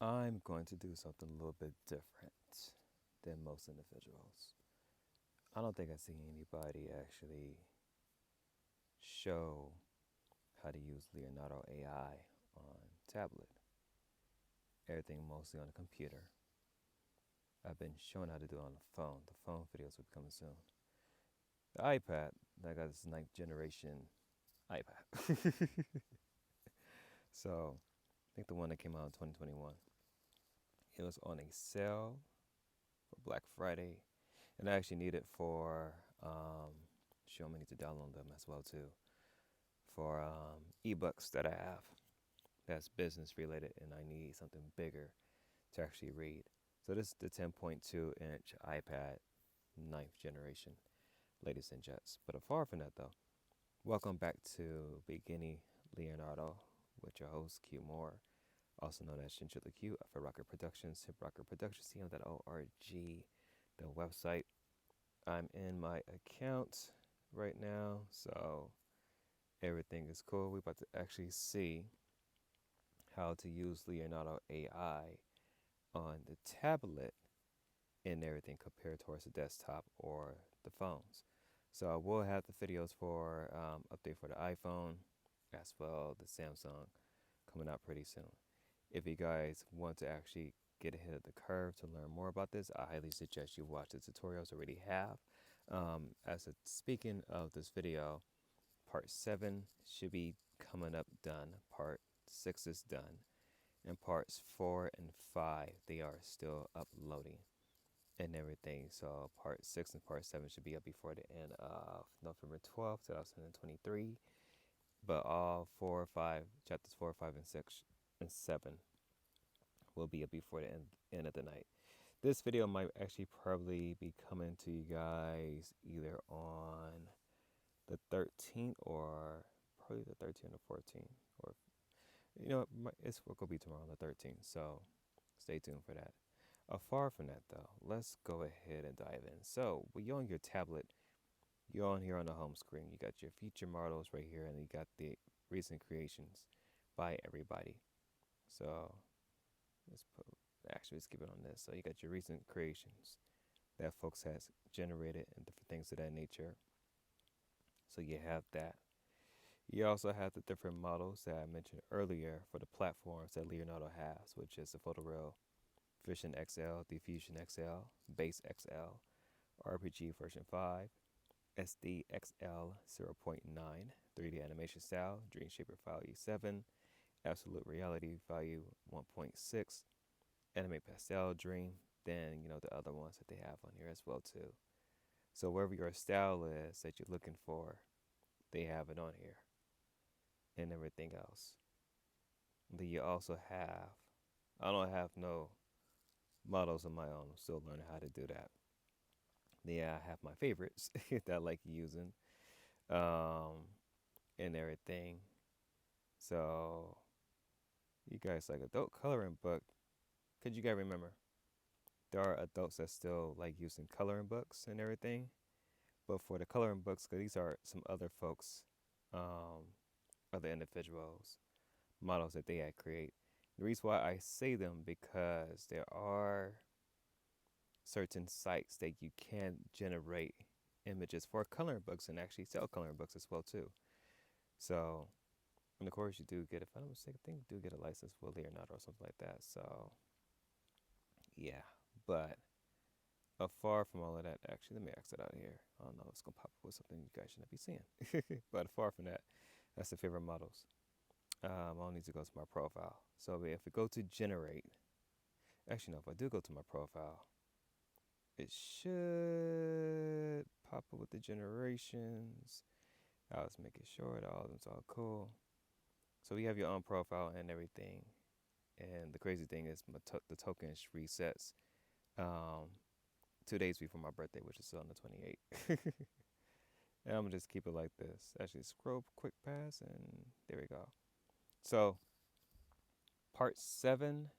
I'm going to do something a little bit different than most individuals. I don't think I've seen anybody actually show how to use Leonardo AI on tablet. Everything mostly on the computer. I've been shown how to do it on the phone. The phone videos will be coming soon. The iPad, I got this ninth generation iPad. So I think the one that came out in 2021. It was on a sale for Black Friday, and I actually need it for show me need to download them as well too for ebooks that I have that's business related, and I need something bigger to actually read. So this is the 10.2-inch iPad, ninth generation, latest in jets. But far from that though, welcome back to Beginning Leonardo with your host Q Moore, also known as ChinchillaQ for Rocket Productions, Hip Rocket Productions, CM.org, the website. I'm in my account right now, so everything is cool. We're about to actually see how to use Leonardo AI on the tablet and everything compared towards the desktop or the phones. So I will have the videos for update for the iPhone as well the Samsung coming out pretty soon. If you guys want to actually get ahead of the curve to learn more about this, I highly suggest you watch the tutorials I already have. Speaking of this video, part 7 should be coming up done. Part 6 is done. And parts 4 and 5, they are still uploading and everything. So part 6 and part 7 should be up before the end of November 12th, 2023. But all 4 or 5, chapters 4, 5, and 6 and 7 will be up before the end of the night. This video might actually probably be coming to you guys either on the 13th or probably the 13th or 14th, or it's going to be tomorrow on the 13th, so stay tuned for that. Far from that though, let's go ahead and dive in. So when you're on your tablet, you're on here on the home screen, you got your feature models right here, and you got the recent creations by everybody. So let's keep it on this. So you got your recent creations that folks has generated and different things of that nature. So you have that. You also have the different models that I mentioned earlier for the platforms that Leonardo has, which is the Photoreal Vision XL, Diffusion XL, Base XL, RPG version 5, SD XL 0.9, 3D animation style, Dreamshaper value 7, Absolute Reality value 1.6, Anime Pastel Dream, then the other ones that they have on here as well too. So wherever your style is that you're looking for, they have it on here and everything else. Then you also have, I don't have no models of my own. I'm still learning how to do that. Yeah, I have my favorites that I like using and everything. So you guys like adult coloring book. Could you guys remember? There are adults that still like using coloring books and everything. But for the coloring books, because these are some other folks, other individuals, models that they had create. The reason why I say them because there are certain sites that you can generate images for coloring books and actually sell coloring books as well too. So, and of course you do get, if I'm not mistaken, I think you do get a license with Leonardo or something like that. So, yeah, but far from all of that, actually, let me exit out of here. I don't know, it's gonna pop up with something you guys shouldn't be seeing. But far from that, that's the favorite models. I'll need to go to my profile. So if we go to generate, actually no, if I do go to my profile, it should pop up with the generations. I was making sure that all of them's all cool. So we have your own profile and everything. And the crazy thing is the token resets 2 days before my birthday, which is on the 28th. And I'm gonna just keep it like this. Actually scroll quick pass and there we go. So part 7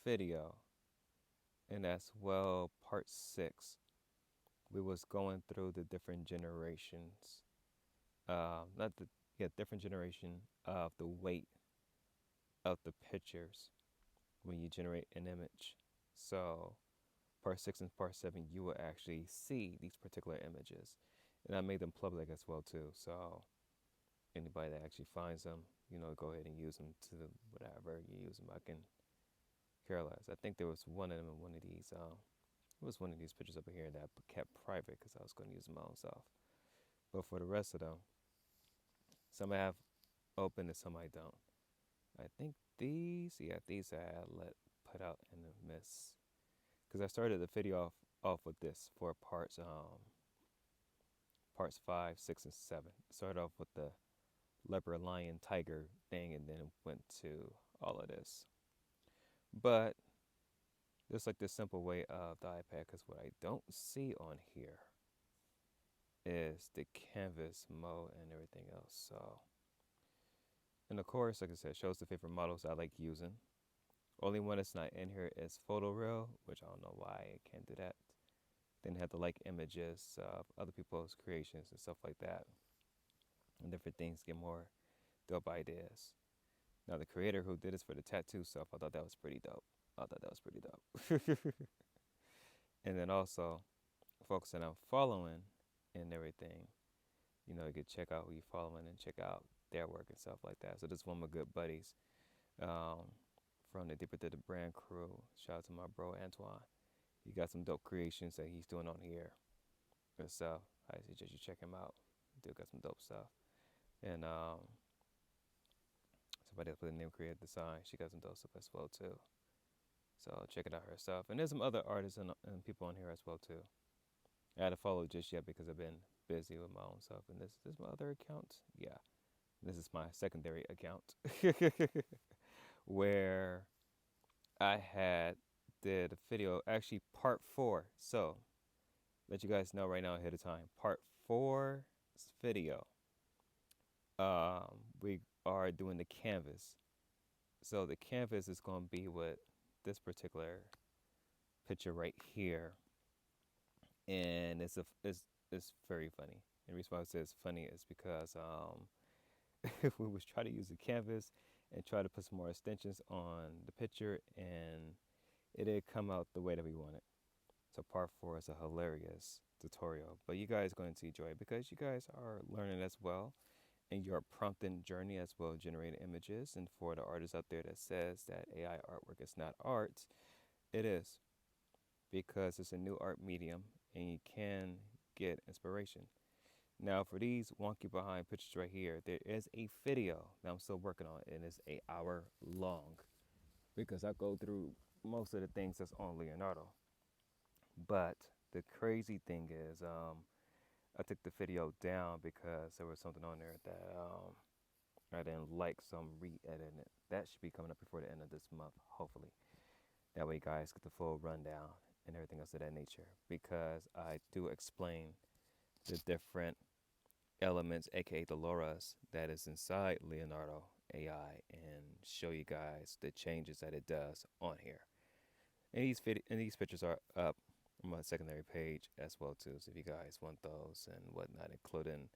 video and as well part 6, we was going through the different generations, not the different generation of the weight of the pictures when you generate an image. So part 6 and part 7, you will actually see these particular images. And I made them public as well too. So anybody that actually finds them, go ahead and use them to whatever you use them. I can care less. I think there was one of them in one of these. It was one of these pictures over here that I kept private because I was going to use them my own self. But for the rest of them, some I have open and some I don't. I think these I let put out in the mist because I started the video off with this for parts 5, 6, and 7. Started off with the leopard, lion, tiger thing, and then went to all of this. But just like the simple way of the iPad, because what I don't see on here is the canvas mode and everything else. So, and of course, like I said, shows the favorite models I like using. Only one that's not in here is PhotoReal, which I don't know why it can't do that. Then have to like images of other people's creations and stuff like that. And different things get more dope ideas. Now the creator who did this for the tattoo stuff, I thought that was pretty dope. And then also focusing on following and everything. You could check out who you're following and check out their work and stuff like that. So this is one of my good buddies from the Deeper to the Brand crew. Shout out to my bro Antoine. He got some dope creations that he's doing on here. Good stuff. I suggest you check him out. Dude got some dope stuff. And somebody else with the name Creative Design, she got some dope stuff as well too. So check it out her stuff. And there's some other artists and people on here as well too. I had to follow just yet because I've been busy with my own stuff. And this is my other account. Yeah. This is my secondary account where I had did a video, actually part 4. So let you guys know right now ahead of time. Part 4 video. We are doing the canvas. So the canvas is going to be with this particular picture right here, and it's very funny. And the reason why I say it's funny is because we was trying to use the canvas and try to put some more extensions on the picture, and it didn't come out the way that we wanted. So part 4 is a hilarious tutorial, but you guys are going to enjoy it because you guys are learning as well, and your prompting journey as well, generating images. And for the artists out there that says that AI artwork is not art, it is, because it's a new art medium and you can get inspiration. Now for these wonky behind pictures right here, there is a video that I'm still working on, and it's an hour long because I go through most of the things that's on Leonardo. But the crazy thing is, I took the video down because there was something on there that I didn't like, so I'm re-editing it. That should be coming up before the end of this month, hopefully. That way you guys get the full rundown and everything else of that nature, because I do explain the different elements, aka the LoRa's, that is inside Leonardo AI, and show you guys the changes that it does on here. And these pictures are up on my secondary page as well too. So if you guys want those and whatnot, including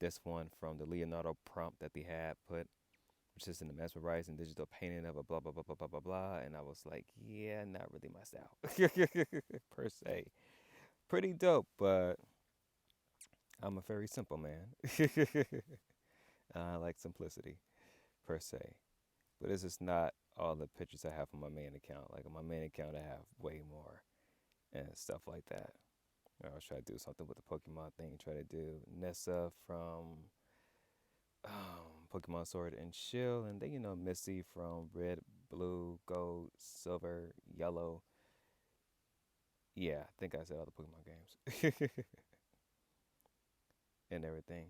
this one from the Leonardo prompt that they had put, which is in the mesmerizing digital painting of a blah blah blah blah blah blah blah. And I was like, yeah, not really my style per se. Pretty dope, but I'm a very simple man. I like simplicity per se. But this is not all the pictures I have on my main account. Like on my main account, I have way more and stuff like that. I was trying to do something with the Pokemon thing. Try to do Nessa from Pokemon Sword and Shield, and then Misty from Red, Blue, Gold, Silver, Yellow. Yeah, I think I said all the Pokemon games and everything.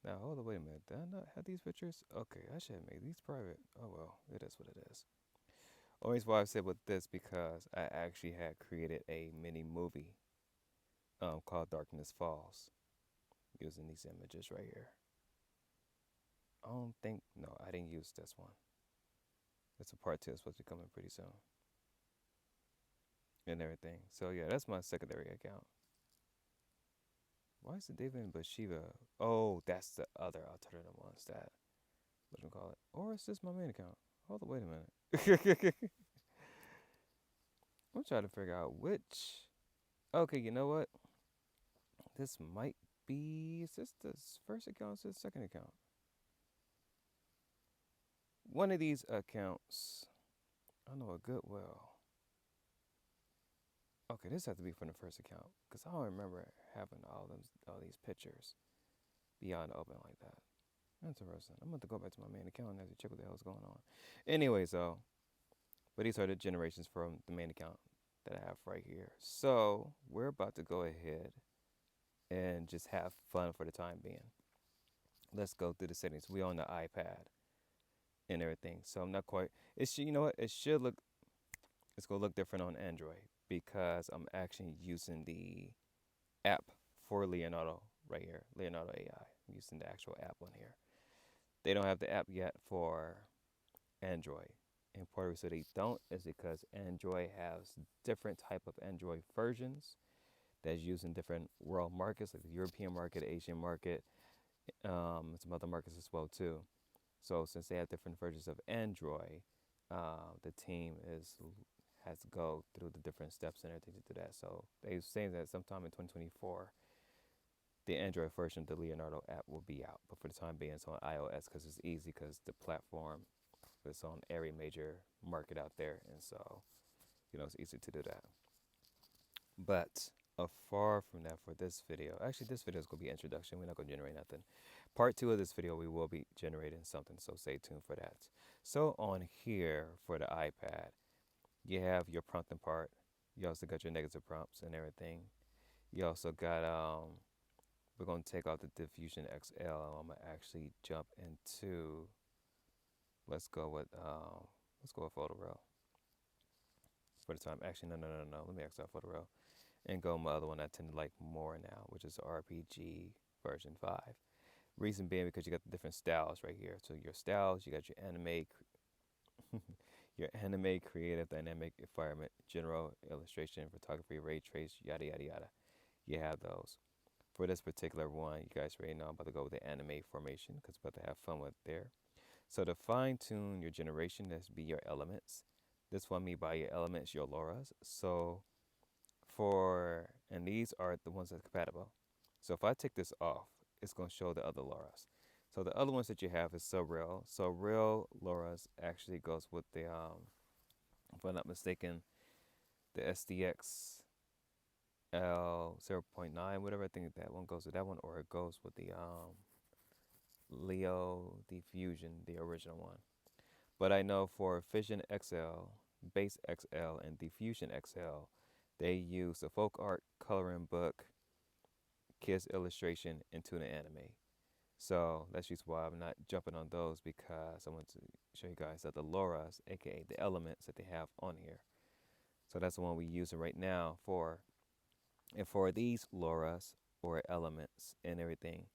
Now hold on, wait a minute. Did I not have these pictures? Okay, I should have made these private. Oh well, it is what it is. Always why I said with this because I actually had created a mini movie called Darkness Falls using these images right here. No, I didn't use this one. It's a part 2 that's supposed to be coming pretty soon. And everything. So yeah, that's my secondary account. Why is it David and Bathsheba? Oh, that's the other alternative ones that, what do you call it? Or is this my main account? Hold on, wait a minute. I'm trying to figure out which. Okay, you know what? This might be. Is this the first account? Is this the second account? One of these accounts. I know a Goodwill. Okay, this has to be from the first account because I don't remember having all these pictures beyond open like that. Interesting. I'm going to go back to my main account and have to check what the hell's going on. Anyways, though, but these are the generations from the main account that I have right here. So we're about to go ahead and just have fun for the time being. Let's go through the settings. We on the iPad and everything. So I'm not quite. It should, you know what? It should look. It's gonna look different on Android because I'm actually using the app for Leonardo right here, Leonardo AI. I'm using the actual app on here. They don't have the app yet for Android. And part of the reason they don't is because Android has different type of Android versions that's used in different world markets, like the European market, Asian market, and some other markets as well too. So since they have different versions of Android, the team has to go through the different steps and everything to do that. So they saying that sometime in 2024, the Android version of the Leonardo app will be out. But for the time being, it's on iOS because it's easy because the platform is on every major market out there, and so it's easy to do that. But far from that for this video. Actually, this video is going to be introduction. We're not going to generate nothing. Part 2 of this video, we will be generating something, so stay tuned for that. So on here for the iPad, you have your prompting part. You also got your negative prompts and everything. You also got, we're going to take out the Diffusion XL. I'm going to actually jump into, let's go with Photo Row for the time. Actually, no. Let me exit out Photo Row and go my other one I tend to like more now, which is RPG version 5. Reason being because you got the different styles right here. So your styles, you got your anime, your anime, creative, dynamic, environment, general, illustration, photography, ray trace, yada yada yada. You have those. For this particular one, you guys already know I'm about to go with the anime formation because I'm about to have fun with there. So to fine tune your generation, that's be your elements. This one me by your elements, your LoRa's. So and these are the ones that's compatible. So if I take this off, it's going to show the other LoRa's. So the other ones that you have is Surreal. So real LoRa's actually goes with the, if I'm not mistaken, the SDX L 0.9, whatever. I think that one goes with that one, or it goes with the Leo Diffusion, the original one. But I know for Fission XL, Base XL, and Diffusion XL, they use the folk art, coloring book, kids illustration into the anime. So that's just why I'm not jumping on those because I want to show you guys that the LoRa's, aka the elements that they have on here. So that's the one we're using right now and for these LoRa's or elements and everything,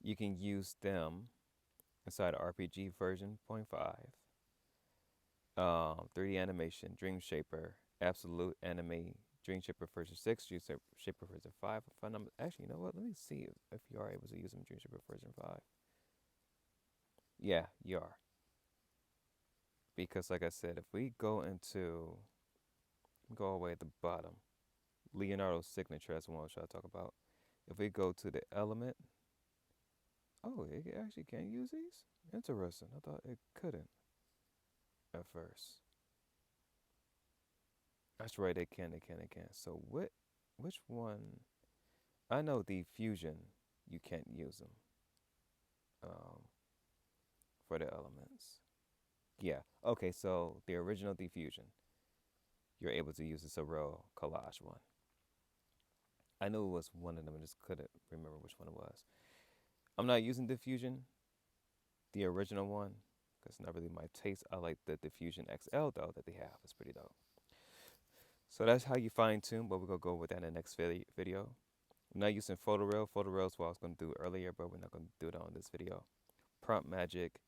you can use them inside RPG version 0.5, 3D animation, Dream Shaper, Absolute Anime, Dream Shaper version 6, Dream Shaper version 5. Actually, you know what? Let me see if you are able to use them Dream Shaper version 5. Yeah, you are. Because like I said, if we go all the way at the bottom, Leonardo's signature, that's the one I was trying to talk about. If we go to the element, oh, it actually can use these? Interesting. I thought it couldn't at first. That's right, they can. So which one? I know the fusion, you can't use them um, for the elements. Yeah. Okay, so the original diffusion, you're able to use the Sorrel collage one. I knew it was one of them, I just couldn't remember which one it was. I'm not using diffusion, the original one, because it's not really my taste. I like the diffusion XL though that they have. It's pretty dope. So that's how you fine tune, but we're gonna go with that in the next video. I'm not using photoreal. Photoreal is what I was gonna do earlier, but we're not gonna do it on this video. Prompt magic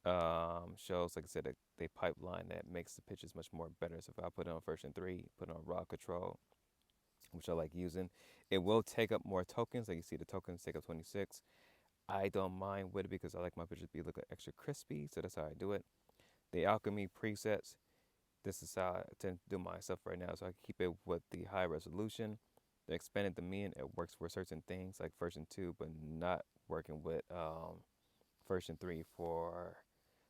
shows, like I said, they pipeline that makes the pictures much more better. So if I put it on version 3, put it on raw control, which I like using, it will take up more tokens. Like you see, the tokens take up 26. I don't mind with it because I like my pictures to be looking extra crispy, so that's how I do it. The alchemy presets, this is how I tend to do my stuff right now. So I keep it with the high resolution. The expanded dominion, it works for certain things like version 2, but not working with version 3 for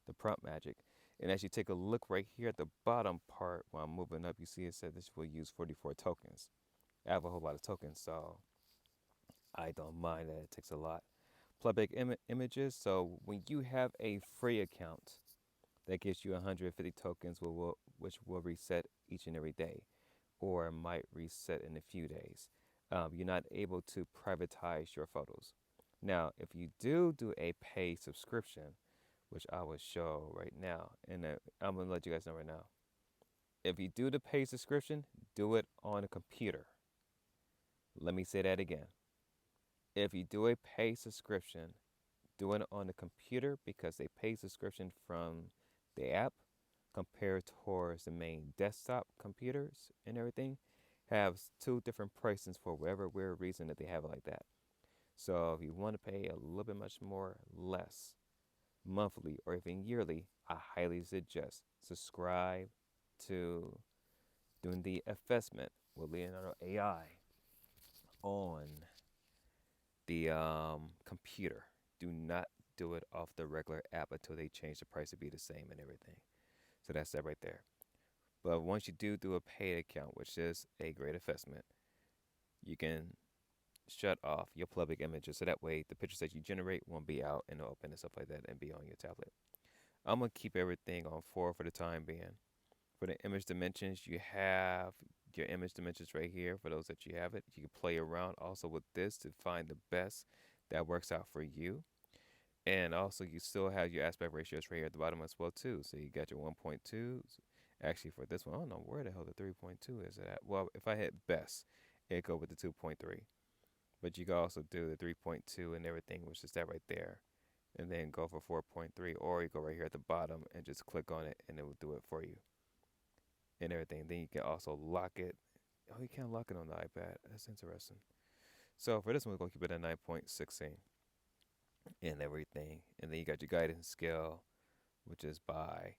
the prompt magic. And as you take a look right here at the bottom part, while I'm moving up, you see it said this will use 44 tokens. I have a whole lot of tokens, so I don't mind that it takes a lot. Public images, so when you have a free account, that gives you 150 tokens, which will reset each and every day, or might reset in a few days. You're not able to privatize your photos. Now, if you do a pay subscription, which I will show right now, and I'm gonna let you guys know right now. If you do the pay subscription, do it on a computer. Let me say that again. If you do a pay subscription, do it on the computer because a pay subscription from the app compared towards the main desktop computers and everything have two different prices for whatever weird reason that they have it like that. So if you want to pay a little bit much more less monthly or even yearly, I highly suggest subscribe to doing the investment with Leonardo AI on the computer. Do not do it off the regular app until they change the price to be the same and everything. So that's that right there. But once you do a paid account, which is a great investment, you can shut off your public images so that way the pictures that you generate won't be out in the open and stuff like that and be on your tablet. I'm gonna keep everything on 4 for the time being. For the image dimensions, you have your image dimensions right here. For those that you have it, you can play around also with this to find the best that works out for you. And also, you still have your aspect ratios right here at the bottom as well too. So you got your 1.2. Actually, for this one, I don't know where the hell the 3.2 is at. Well, if I hit best, it go with the 2.3. But you can also do the 3.2 and everything, which is that right there, and then go for 4.3, or you go right here at the bottom and just click on it, and it will do it for you and everything. Then you can also lock it. Oh, you can't lock it on the iPad. That's interesting. So for this one, we're gonna keep it at 9.16 and everything. And then you got your guidance scale, which is by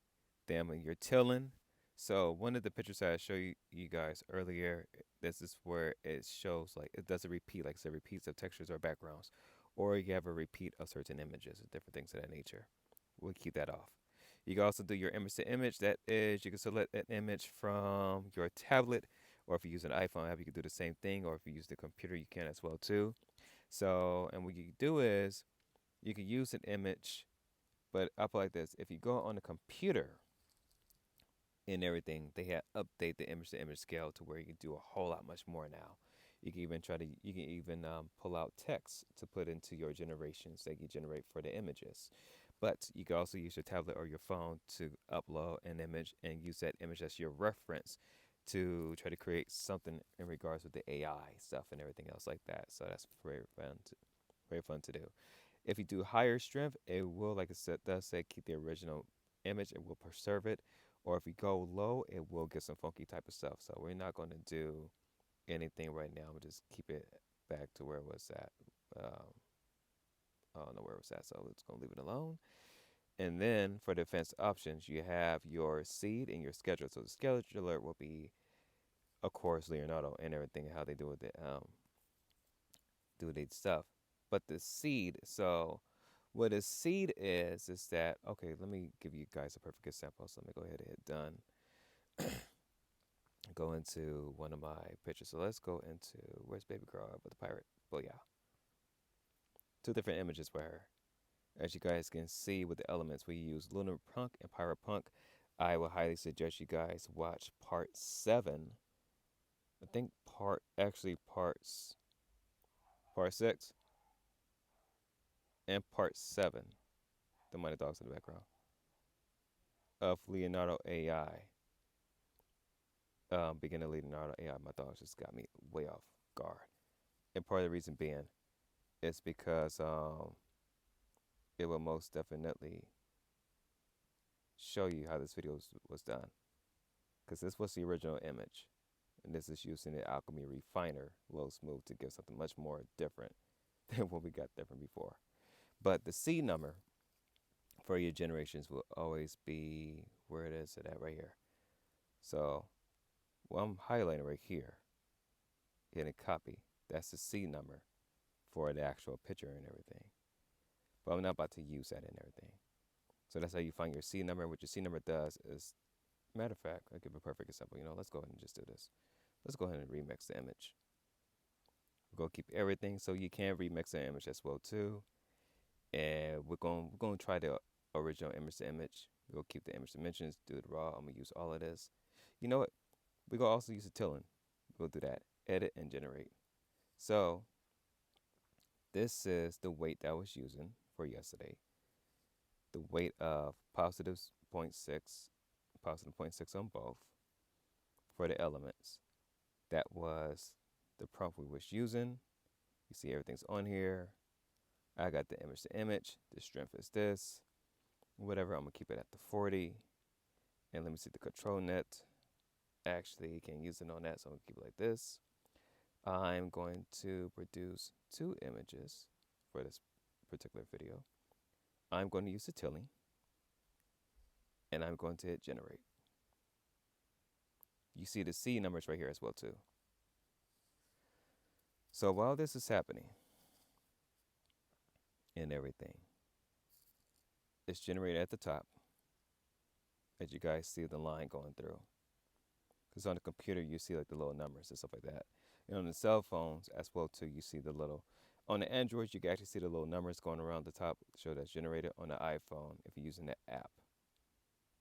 them and your tilling. So one of the pictures I showed you guys earlier, this is where it shows like it doesn't repeat, like I said, repeats of textures or backgrounds, or you have a repeat of certain images, different things of that nature. We'll keep that off. You can also do your image to image. That is, you can select an image from your tablet, or if you use an iPhone app, you can do the same thing. Or if you use the computer, you can as well too. So, and what you do is you can use an image, but up like this. If you go on the computer and everything, they have update the image to image scale to where you can do a whole lot much more now. You can even pull out text to put into your generations that you generate for the images. But you can also use your tablet or your phone to upload an image and use that image as your reference to try to create something in regards with the AI stuff and everything else like that. So that's very fun to do. If you do higher strength, it will, like I said, does say keep the original image. It will preserve it. Or if you go low, it will get some funky type of stuff. So we're not going to do anything right now. We'll just keep it back to where it was at. Um, I don't know where it was at, so it's going to leave it alone. And then for the advanced options, you have your seed and your schedule. So the scheduler will be, of course, Leonardo and everything, how they do with it, do their stuff. But the seed, so what a seed is that, okay, let me give you guys a perfect example. So let me go ahead and hit done. Go into one of my pictures. So let's go into, where's baby girl with the pirate? Well, yeah. Two different images for her. As you guys can see with the elements, we use Lunar Punk and Pirate Punk. I would highly suggest you guys watch part 7. I think part 6 and part 7. The Mighty Dogs in the background of Leonardo AI. Beginning of Leonardo AI, my dogs just got me way off guard. And part of the reason being is because it will most definitely show you how this video was done. Because this was the original image. And this is using the Alchemy Refiner Low Smooth to give something much more different than what we got different before. But the seed number for your generations will always be where it is at right here. So what I'm highlighting right here, hitting copy, that's the C number for the actual picture and everything. But I'm not about to use that and everything. So that's how you find your C number. What your C number does is, matter of fact, I'll give a perfect example. Let's go ahead and just do this. Let's go ahead and remix the image. We're gonna keep everything so you can remix the image as well too. And we're gonna try the original image to image. We'll keep the image dimensions, do the raw. I'm gonna use all of this. You know what? We're gonna also use the tilling. We'll do that. Edit and generate. So this is the weight that I was using for yesterday. The weight of positive 0.6, positive 0.6 on both for the elements. That was the prompt we was using. You see everything's on here. I got the image to image. The strength is this. Whatever, I'm gonna keep it at the 40. And let me see the control net. Actually, you can't use it on that, so I'm gonna keep it like this. I'm going to produce 2 images for this particular video. I'm going to use the tilling, and I'm going to hit generate. You see the C numbers right here as well too. So while this is happening and everything, it's generated at the top. As you guys see the line going through. Because on the computer, you see like the little numbers and stuff like that. And on the cell phones as well too, you see the little, on the Androids, you can actually see the little numbers going around the top, show that's generated. On the iPhone, if you're using the app,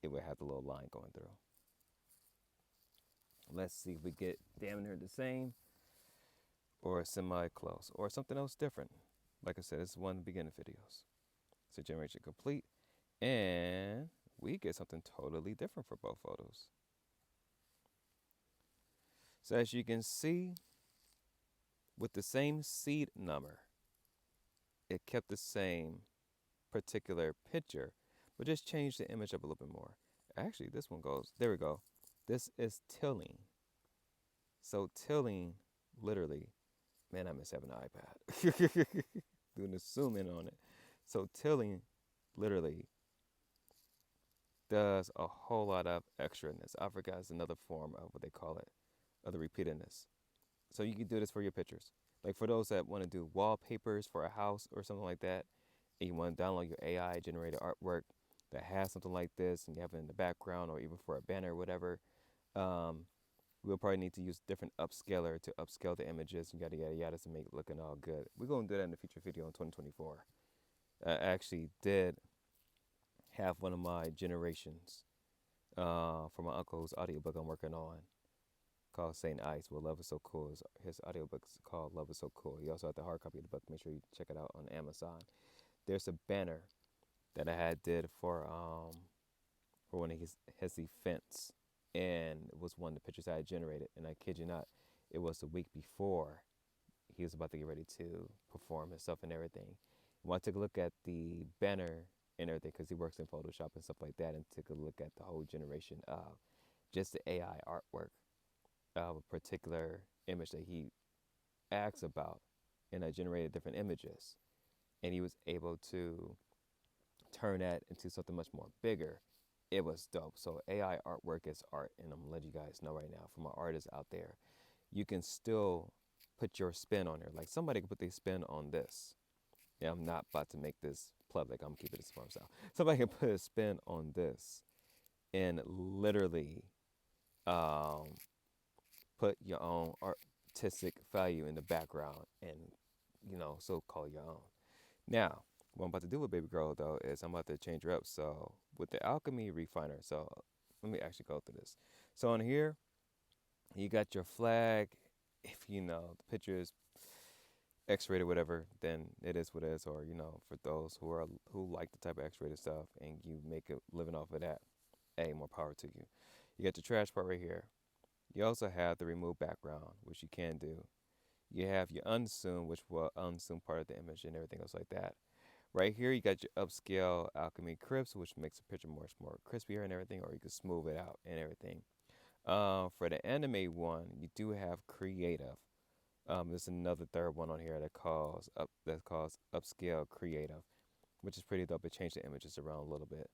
it would have the little line going through. Let's see if we get damn near the same or semi-close or something else different. Like I said, this is one of the beginning videos. So generation complete, and we get something totally different for both photos. So as you can see, with the same seed number, it kept the same particular picture, but just changed the image up a little bit more. Actually, this one goes, there we go. This is tilling. So tilling, literally, man, I miss having an iPad. Doing the zoom in on it. So tilling, literally, does a whole lot of extraness. I forgot it's another form of what they call it, of the repeatedness. So you can do this for your pictures. Like for those that want to do wallpapers for a house or something like that, and you want to download your AI generated artwork that has something like this, and you have it in the background, or even for a banner or whatever, we'll probably need to use different upscaler to upscale the images and yada yada yada to make it looking all good. We're gonna do that in a future video in 2024. I actually did have one of my generations for my uncle's audiobook I'm working on called Saint Ice. Well, Love is So Cool. His audiobook is called Love is So Cool. You also have the hard copy of the book. Make sure you check it out on Amazon. There's a banner that I had did for one of his events, and it was one of the pictures I had generated. And I kid you not, it was the week before he was about to get ready to perform his stuff and everything. When I took a look at the banner and everything, because he works in Photoshop and stuff like that, and took a look at the whole generation of just the AI artwork of a particular image that he asks about, and I generated different images, and he was able to turn that into something much more bigger. It was dope. So AI artwork is art, and I'm gonna let you guys know right now, for my artists out there, you can still put your spin on there. Like somebody can put their spin on this. Yeah, I'm not about to make this public. I'm keeping this for myself. Somebody can put a spin on this and literally put your own artistic value in the background and, so call your own. Now, what I'm about to do with baby girl though is I'm about to change her up. So with the alchemy refiner, so let me actually go through this. So on here, you got your flag. If the picture is X-rated, whatever, then it is what it is. Or for those who like the type of X-rated stuff and you make it living off of that, hey, more power to you. You got the trash part right here. You also have the remove background, which you can do. You have your unzoom, which will unzoom part of the image and everything else like that. Right here, you got your upscale alchemy crisp, which makes the picture more crispier and everything, or you can smooth it out and everything. For the anime one, you do have creative. There's another third one on here that calls upscale creative. which is pretty dope. It changed the images around a little bit.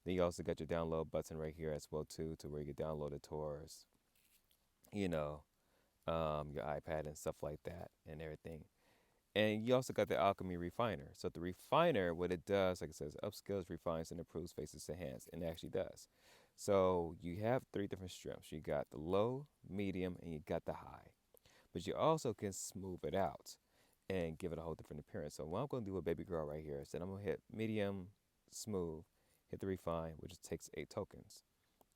Then you also got your download button right here as well too, to where you can download it towards, you know, your iPad and stuff like that and everything. And you also got the Alchemy Refiner. So the refiner, what it does, like it says, upscales, refines, and improves faces to hands. And it actually does. So you have three different strengths. You got the low, medium, and you got the high. But you also can smooth it out and give it a whole different appearance. So what I'm going to do with baby girl right here is that I'm going to hit medium, smooth, hit the refine, which takes 8 tokens.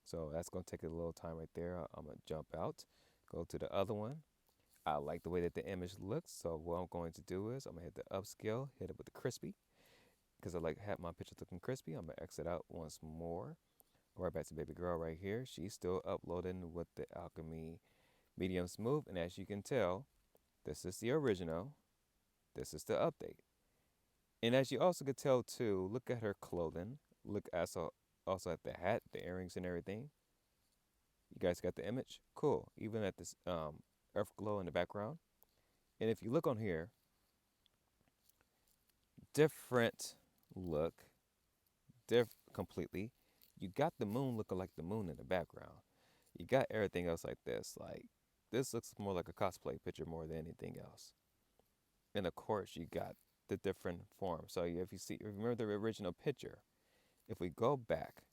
So that's going to take a little time right there. I'm going to jump out, go to the other one. I like the way that the image looks, so what I'm going to do is I'm going to hit the upscale, hit it with the crispy, because I like to have my picture looking crispy. I'm going to exit out once more. Right back to baby girl right here. She's still uploading with the Alchemy medium smooth, and as you can tell, this is the original, this is the update. And as you also could tell too, look at her clothing, look also at the hat, the earrings and everything. You guys got the image? Cool. Even at this earth glow in the background. And if you look on here, different look, completely. You got the moon looking like the moon in the background. You got everything else like this. Like, this looks more like a cosplay picture more than anything else. And of course, you got the different forms. So if you remember the original picture, if we go back,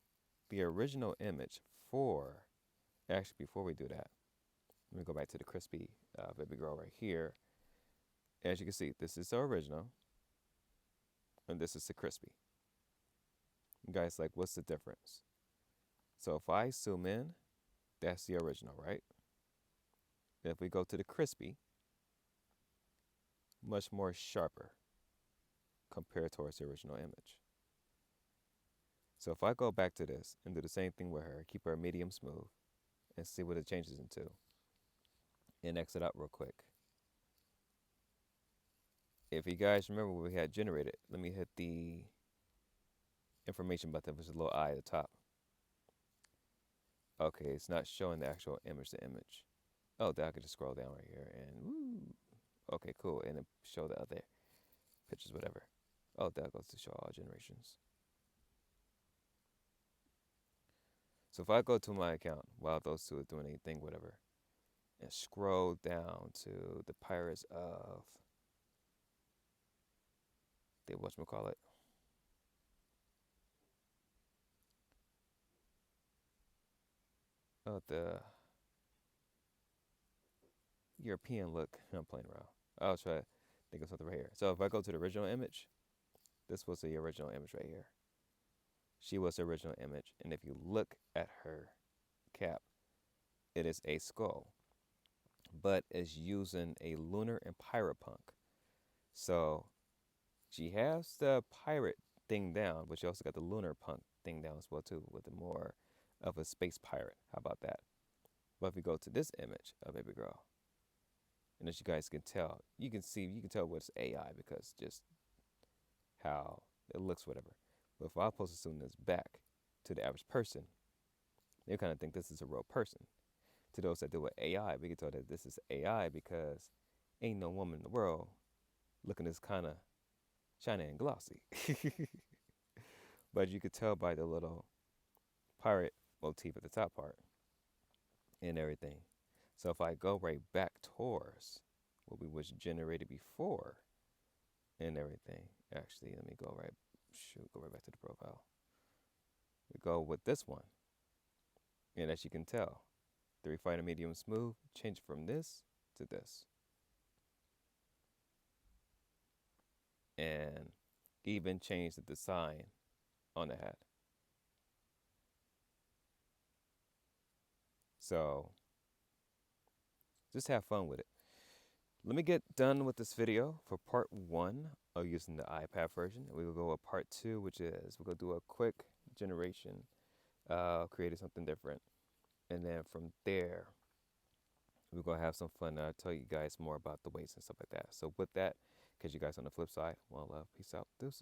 the original image actually before we do that, let me go back to the crispy baby girl right here. As you can see, this is the original, and this is the crispy. You guys, like, what's the difference? So if I zoom in, that's the original, right? If we go to the crispy, much more sharper compared towards the original image. So if I go back to this and do the same thing with her, keep her medium smooth, and see what it changes into, and exit out real quick. If you guys remember what we had generated, let me hit the information button, which is a little eye at the top. Okay, it's not showing the actual image to image. Oh, then I could just scroll down right here and woo. Okay, cool. And it show the other pictures, whatever. Oh, that goes to show all generations. So if I go to my account while those two are doing anything, whatever, and scroll down to the Pirates of the whatchamacallit. Oh, the European look. I'm playing around. I'll try to think of something right here. So if I go to the original image, this was the original image right here. She was the original image. And if you look at her cap, it is a skull, but it's using a lunar and pirate punk. So she has the pirate thing down, but she also got the lunar punk thing down as well too, with the more of a space pirate. How about that? But if we go to this image of baby girl, and as you guys can tell, you can tell what's AI because just how it looks, whatever. But if I post zoom this back to the average person, they kind of think this is a real person. To those that do with AI, we can tell that this is AI because ain't no woman in the world looking this kind of shiny and glossy. But you could tell by the little pirate motif at the top part and everything. So if I go right back towards what we was generated before and everything, actually, let me go right back to the profile. We go with this one. And as you can tell, the refiner medium smooth, change from this to this. And even change the design on the hat. So just have fun with it. Let me get done with this video for part 1 of using the iPad version. We will go with part 2, which is we're going to do a quick generation, creating something different. And then from there, we're going to have some fun. I'll tell you guys more about the weights and stuff like that. So with that, catch you guys on the flip side. One love. Peace out. Deuces.